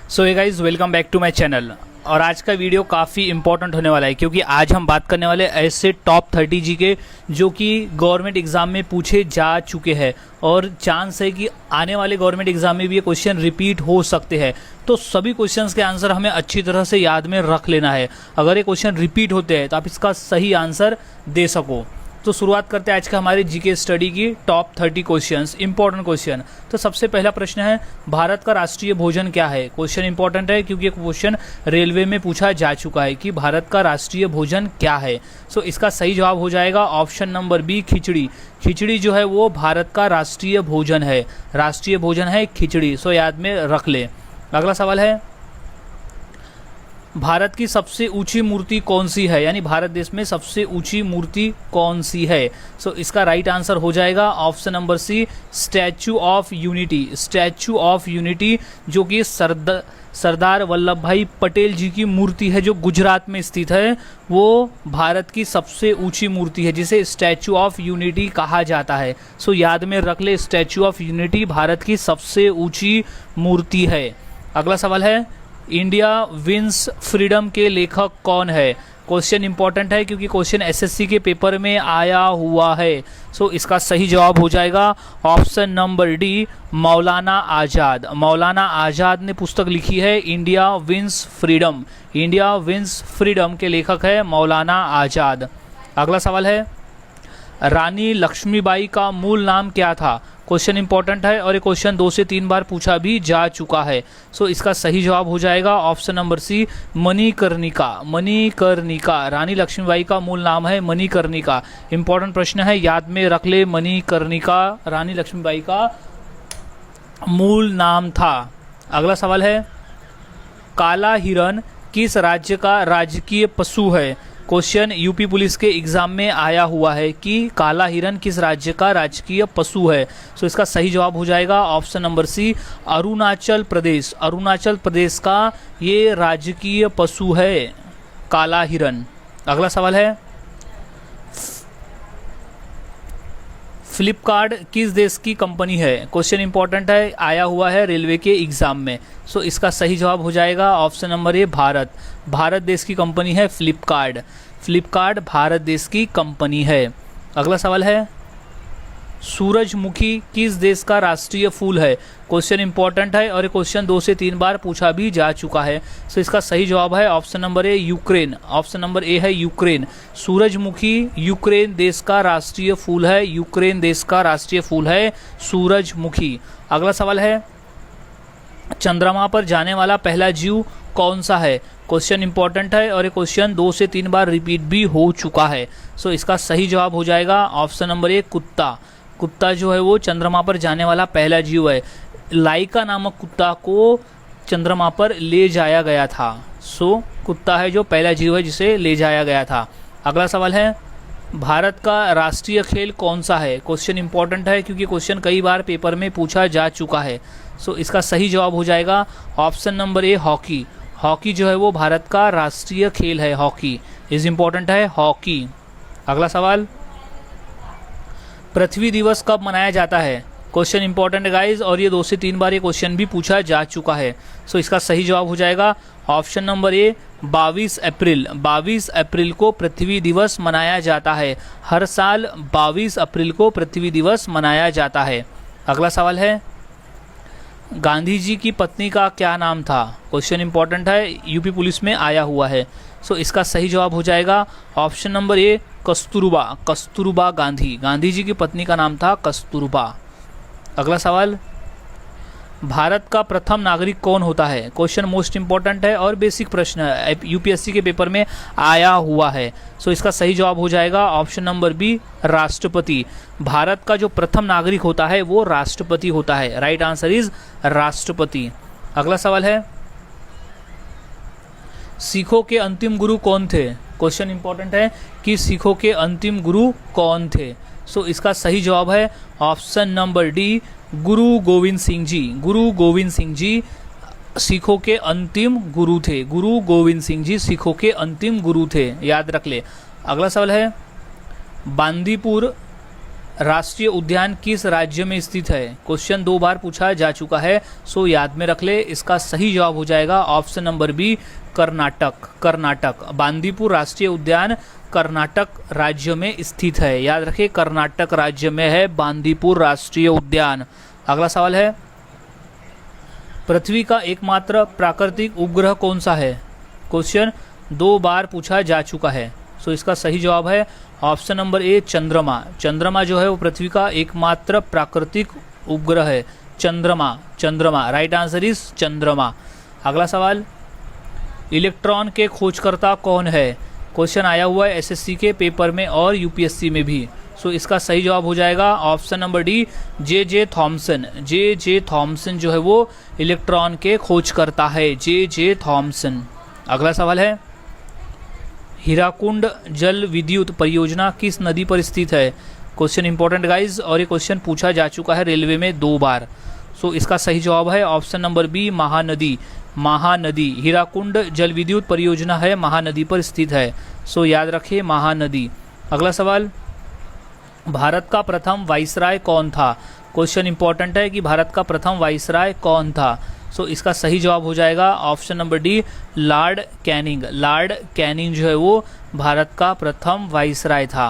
सो ये guys welcome back to my channel. और आज का वीडियो काफ़ी इंपॉर्टेंट होने वाला है क्योंकि आज हम बात करने वाले ऐसे टॉप 30 जी के जो कि गवर्नमेंट एग्जाम में पूछे जा चुके हैं और चांस है कि आने वाले गवर्नमेंट एग्जाम में भी ये क्वेश्चन रिपीट हो सकते हैं। तो सभी क्वेश्चंस के आंसर हमें अच्छी तरह से याद में रख लेना है। अगर ये क्वेश्चन रिपीट होते हैं तो आप इसका सही आंसर दे सको। तो शुरुआत करते हैं आज का हमारे जीके स्टडी की टॉप 30 क्वेश्चंस, इंपॉर्टेंट क्वेश्चन। तो सबसे पहला प्रश्न है, भारत का राष्ट्रीय भोजन क्या है? क्वेश्चन इंपॉर्टेंट है क्योंकि ये क्वेश्चन रेलवे में पूछा जा चुका है कि भारत का राष्ट्रीय भोजन क्या है। सो इसका सही जवाब हो जाएगा ऑप्शन नंबर बी, खिचड़ी। खिचड़ी जो है वो भारत का राष्ट्रीय भोजन है। राष्ट्रीय भोजन है खिचड़ी। सो याद में रख ले। अगला सवाल है, भारत की सबसे ऊंची मूर्ति कौन सी है? यानी भारत देश में सबसे ऊंची मूर्ति कौन सी है? सो इसका राइट आंसर हो जाएगा option number C, Statue of Unity. Statue of Unity जो कि सरदार वल्लभ भाई पटेल जी की मूर्ति है जो गुजरात में स्थित है, वो भारत की सबसे ऊंची मूर्ति है जिसे स्टैचू ऑफ यूनिटी कहा जाता है। सो याद में रख ले, स्टैचू ऑफ यूनिटी भारत की सबसे ऊंची मूर्ति है। अगला सवाल है, इंडिया विंस फ्रीडम के लेखक कौन है? क्वेश्चन इंपॉर्टेंट है क्योंकि क्वेश्चन एसएससी के पेपर में आया हुआ है। सो इसका सही जवाब हो जाएगा ऑप्शन नंबर डी, मौलाना आज़ाद। मौलाना आज़ाद ने पुस्तक लिखी है India Wins Freedom. India Wins Freedom के लेखक है मौलाना आज़ाद। अगला सवाल है, रानी लक्ष्मीबाई का मूल नाम क्या था? क्वेश्चन इंपॉर्टेंट है और ये क्वेश्चन 2 से 3 बार पूछा भी जा चुका है। सो इसका सही जवाब हो जाएगा option number C, Manikarnika. Manikarnika, Rani Lakshmibai का मूल नाम है मणिकर्णिका। इंपॉर्टेंट प्रश्न है, याद में रख ले, मणिकर्णिका रानी लक्ष्मीबाई का मूल नाम था। अगला सवाल है, काला हिरन किस राज्य का राजकीय पशु है? क्वेश्चन यूपी पुलिस के एग्जाम में आया हुआ है कि काला हिरन किस राज्य का राजकीय पशु है। सो इसका सही जवाब हो जाएगा ऑप्शन नंबर सी, अरुणाचल प्रदेश। अरुणाचल प्रदेश का ये राजकीय पशु है काला हिरन। अगला सवाल है, फ्लिपकार्ट किस देश की कंपनी है? क्वेश्चन इंपॉर्टेंट है, आया हुआ है रेलवे के एग्जाम में। सो इसका सही जवाब हो जाएगा ऑप्शन नंबर ए, भारत। भारत देश की कंपनी है फ्लिपकार्ट। फ्लिपकार्ट भारत देश की कंपनी है। अगला सवाल है, सूरजमुखी किस देश का राष्ट्रीय फूल है? क्वेश्चन इंपॉर्टेंट है और ये क्वेश्चन 2 से 3 बार पूछा भी जा चुका है। सो इसका सही जवाब है ऑप्शन नंबर ए, यूक्रेन। ऑप्शन नंबर ए है यूक्रेन। सूरजमुखी यूक्रेन देश का राष्ट्रीय फूल है। यूक्रेन देश का राष्ट्रीय फूल है सूरजमुखी। अगला सवाल है, चंद्रमा पर जाने वाला पहला जीव कौन सा है? क्वेश्चन इंपॉर्टेंट है और ये क्वेश्चन 2 से 3 बार रिपीट भी हो चुका है। सो इसका सही जवाब हो जाएगा ऑप्शन नंबर ए, कुत्ता। कुत्ता जो है वो चंद्रमा पर जाने वाला पहला जीव है। लाइका नामक कुत्ता को चंद्रमा पर ले जाया गया था। सो कुत्ता है जो पहला जीव है जिसे ले जाया गया था। अगला सवाल है, भारत का राष्ट्रीय खेल कौन सा है? क्वेश्चन इंपॉर्टेंट है क्योंकि क्वेश्चन कई बार पेपर में पूछा जा चुका है। सो इसका सही जवाब हो जाएगा ऑप्शन नंबर ए, हॉकी। हॉकी जो है वो भारत का राष्ट्रीय खेल है। हॉकी इज इंपॉर्टेंट है, हॉकी। अगला सवाल, पृथ्वी दिवस कब मनाया जाता है? क्वेश्चन इंपॉर्टेंट है गाइज और ये 2 से 3 बार ये क्वेश्चन भी पूछा जा चुका है। सो इसका सही जवाब हो जाएगा ऑप्शन नंबर ए, 22 अप्रैल। 22 अप्रैल को पृथ्वी दिवस मनाया जाता है। हर साल 22 अप्रैल को पृथ्वी दिवस मनाया जाता है। अगला सवाल है, गांधी जी की पत्नी का क्या नाम था? क्वेश्चन इंपॉर्टेंट है, यूपी पुलिस में आया हुआ है। सो इसका सही जवाब हो जाएगा option number A, Kasturba. Kasturba Gandhi. Gandhi ji की पत्नी का नाम था कस्तूरबा। अगला सवाल, भारत का प्रथम नागरिक कौन होता है? क्वेश्चन मोस्ट इंपॉर्टेंट है और बेसिक प्रश्न है, यूपीएससी के पेपर में आया हुआ है। सो इसका सही जवाब हो जाएगा ऑप्शन नंबर बी, राष्ट्रपति। भारत का जो प्रथम नागरिक होता है वो राष्ट्रपति होता है। राइट आंसर इज राष्ट्रपति। अगला सवाल है, सिखों के अंतिम गुरु कौन थे? क्वेश्चन इंपॉर्टेंट है कि सिखों के अंतिम गुरु कौन थे। सो इसका सही जवाब है ऑप्शन नंबर डी, गुरु गोविंद सिंह जी। गुरु गोविंद सिंह जी सिखों के अंतिम गुरु थे। गुरु गोविंद सिंह जी सिखों के अंतिम गुरु थे, याद रख ले। अगला सवाल है, बांदीपुर राष्ट्रीय उद्यान किस राज्य में स्थित है? क्वेश्चन 2 बार पूछा जा चुका है, सो याद में रख ले। इसका सही जवाब हो जाएगा option number B, Karnataka. Karnataka, Bandipur राष्ट्रीय उद्यान कर्नाटक राज्य में स्थित है। याद रखिए, कर्नाटक राज्य में है बांदीपुर राष्ट्रीय उद्यान। अगला सवाल है, पृथ्वी का एकमात्र प्राकृतिक उपग्रह कौन सा है? क्वेश्चन 2 बार पूछा जा चुका है, सो इसका सही जवाब है ऑप्शन नंबर ए, चंद्रमा। चंद्रमा जो है वो पृथ्वी का एकमात्र प्राकृतिक उपग्रह है। चंद्रमा, चंद्रमा, राइट आंसर इज चंद्रमा। अगला सवाल, इलेक्ट्रॉन के खोजकर्ता कौन है? क्वेश्चन आया हुआ है एसएससी के पेपर में और यूपीएससी में भी, सो इसका सही जवाब हो जाएगा option number D, J Thomson. J Thomson जो है वो इलेक्ट्रॉन के खोजकर्ता है, जे थॉमसन। अगला सवाल है, हीराकुंड जल विद्युत परियोजना किस नदी पर स्थित है? क्वेश्चन इंपॉर्टेंट गाइज, और ये क्वेश्चन पूछा जा चुका है रेलवे में 2 बार, सो इसका सही जवाब है option number B, Mahanadi. Mahanadi, Hirakud जल विद्युत परियोजना है महानदी पर स्थित है, सो याद रखिए महानदी। अगला सवाल, भारत का प्रथम वाइसराय कौन था? क्वेश्चन इंपॉर्टेंट है कि भारत का प्रथम वाइसराय कौन था, सो इसका सही जवाब हो जाएगा option number D, Lord Canning. Lord Canning जो है वो भारत का प्रथम वाइसराय था।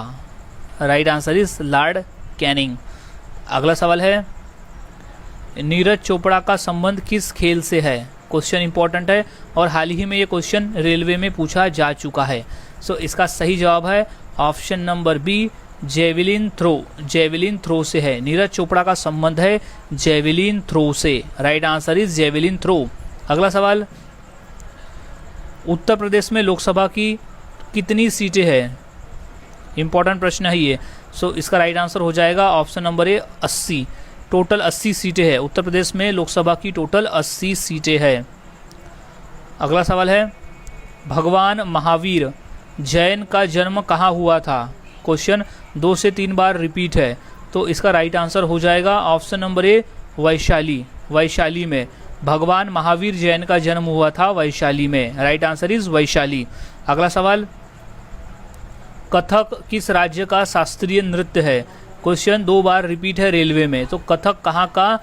Right answer is Lord Canning. अगला सवाल है, नीरज चोपड़ा का संबंध किस खेल से है? क्वेश्चन इंपॉर्टेंट है और हाल ही में ये क्वेश्चन रेलवे में पूछा जा चुका है, सो इसका सही जवाब है option number B, javelin throw. Javelin throw से है, नीरज चोपड़ा का संबंध है जेवलिन थ्रो से। Right answer is javelin throw. अगला सवाल, उत्तर प्रदेश में लोकसभा की कितनी सीटें हैं? इंपॉर्टेंट प्रश्न है ये, सो इसका राइट आंसर हो जाएगा ऑप्शन नंबर ए, 80। टोटल 80 सीटें हैं उत्तर प्रदेश में, लोकसभा की टोटल 80 सीटें हैं। अगला सवाल है, भगवान महावीर जैन का जन्म कहाँ हुआ था? क्वेश्चन 2 से 3 बार रिपीट है, तो इसका राइट आंसर हो जाएगा ऑप्शन नंबर ए, वैशाली। वैशाली में भगवान महावीर जैन का जन्म हुआ था वैशाली में। Right answer is Vaishali. अगला सवाल, कथक किस राज्य का शास्त्रीय नृत्य है? क्वेश्चन 2 बार रिपीट है रेलवे में, तो कथक कहाँ का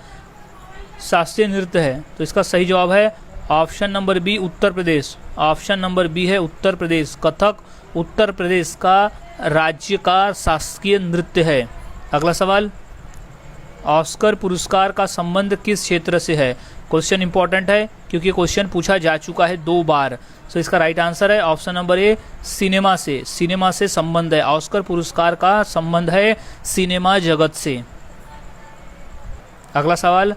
शास्त्रीय नृत्य है? तो इसका सही जवाब है option number B, Uttar Pradesh. Option number B है उत्तर प्रदेश। कथक उत्तर प्रदेश का राज्य का शासकीय नृत्य है। अगला सवाल, ऑस्कर पुरस्कार का संबंध किस क्षेत्र से है? क्वेश्चन इंपॉर्टेंट है क्योंकि क्वेश्चन पूछा जा चुका है 2 बार, सो इसका राइट आंसर है ऑप्शन नंबर ए, सिनेमा से। सिनेमा से संबंध है, ऑस्कर पुरस्कार का संबंध है सिनेमा जगत से। अगला सवाल,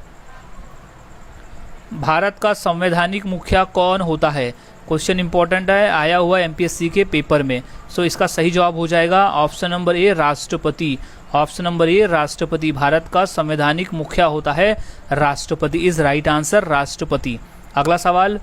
भारत का संवैधानिक मुखिया कौन होता है? क्वेश्चन इंपॉर्टेंट है, आया हुआ एमपीएससी के पेपर में, सो इसका सही जवाब हो जाएगा ऑप्शन नंबर ए, राष्ट्रपति। ऑप्शन नंबर ए, राष्ट्रपति। भारत का संवैधानिक मुखिया होता है राष्ट्रपति, इज राइट आंसर, राष्ट्रपति। अगला सवाल,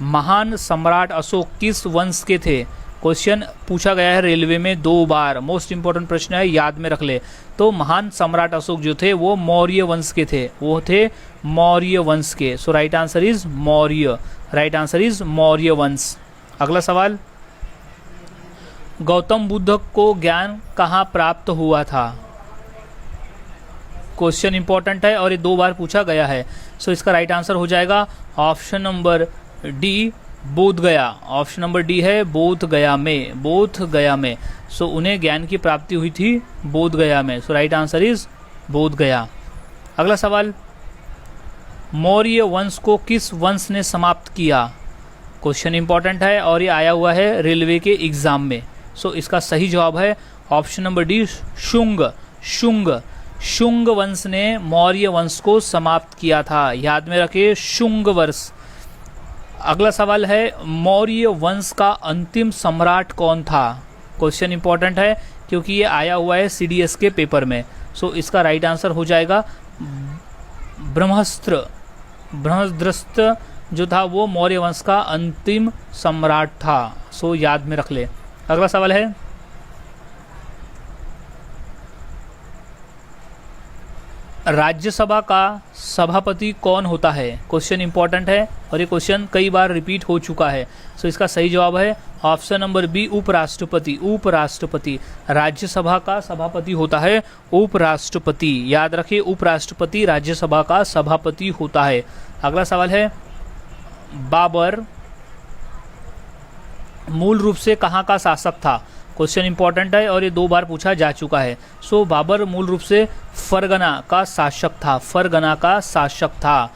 महान सम्राट अशोक किस वंश के थे? क्वेश्चन पूछा गया है रेलवे में 2 बार, मोस्ट इंपॉर्टेंट प्रश्न है, याद में रख ले। तो महान सम्राट अशोक जो थे वो मौर्य वंश के थे, वो थे मौर्य वंश के, so right answer is Maurya. Right answer is Maurya वंश। अगला सवाल, गौतम बुद्ध को ज्ञान कहाँ प्राप्त हुआ था? क्वेश्चन इंपॉर्टेंट है और ये 2 बार पूछा गया है, सो इसका राइट आंसर हो जाएगा ऑप्शन नंबर डी, बोध गया। ऑप्शन नंबर डी है बोध गया में, बोध गया में, सो उन्हें ज्ञान की प्राप्ति हुई थी बोध गया में, सो राइट आंसर इज बोध गया। अगला सवाल, मौर्य वंश को किस वंश ने समाप्त किया? क्वेश्चन इंपॉर्टेंट है और ये आया हुआ है रेलवे के एग्जाम में, सो इसका सही जवाब है option number D, Shunga. Shunga, Shunga वंश ने मौर्य वंश को समाप्त किया था, याद में रखिए, शुंग वंश। अगला सवाल है, मौर्य वंश का अंतिम सम्राट कौन था? क्वेश्चन इंपॉर्टेंट है क्योंकि ये आया हुआ है सीडीएस के पेपर में, सो इसका राइट आंसर हो जाएगा ब्रह्मस्त्र। ब्रह्मद्रस्त जो था वो मौर्य वंश का अंतिम सम्राट था, सो याद में रख ले। अगला सवाल है, राज्यसभा का सभापति कौन होता है? क्वेश्चन इंपॉर्टेंट है और ये क्वेश्चन कई बार रिपीट हो चुका है। सो इसका सही जवाब है ऑप्शन नंबर बी, उपराष्ट्रपति। उपराष्ट्रपति, राज्यसभा का सभापति होता है उपराष्ट्रपति। याद रखिए, उपराष्ट्रपति राज्यसभा का सभापति होता है। अगला सवाल है, बाबर मूल रूप से कहाँ का शासक था? क्वेश्चन इंपॉर्टेंट है और ये 2 बार पूछा जा चुका है। सो बाबर मूल रूप से फरगना का शासक था। फरगना का शासक था।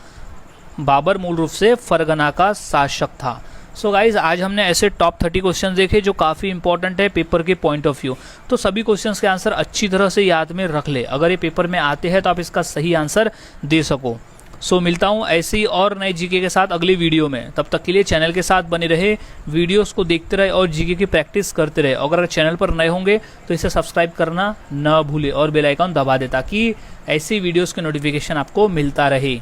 बाबर मूल रूप से फरगना का शासक था। सो गाइज, आज हमने ऐसे टॉप 30 क्वेश्चन देखे जो काफ़ी इंपॉर्टेंट है पेपर के पॉइंट ऑफ व्यू। तो सभी क्वेश्चंस के आंसर अच्छी तरह से याद में रख ले, अगर ये पेपर में आते हैं तो आप इसका सही आंसर दे सको। सो मिलता हूँ ऐसे ही और नए जीके के साथ अगली वीडियो में। तब तक के लिए चैनल के साथ बने रहे, वीडियोस को देखते रहे और जीके की प्रैक्टिस करते रहे। अगर चैनल पर नए होंगे तो इसे सब्सक्राइब करना न भूले और बेल आइकन दबा दे ताकि ऐसी वीडियोस के नोटिफिकेशन आपको मिलता रहे।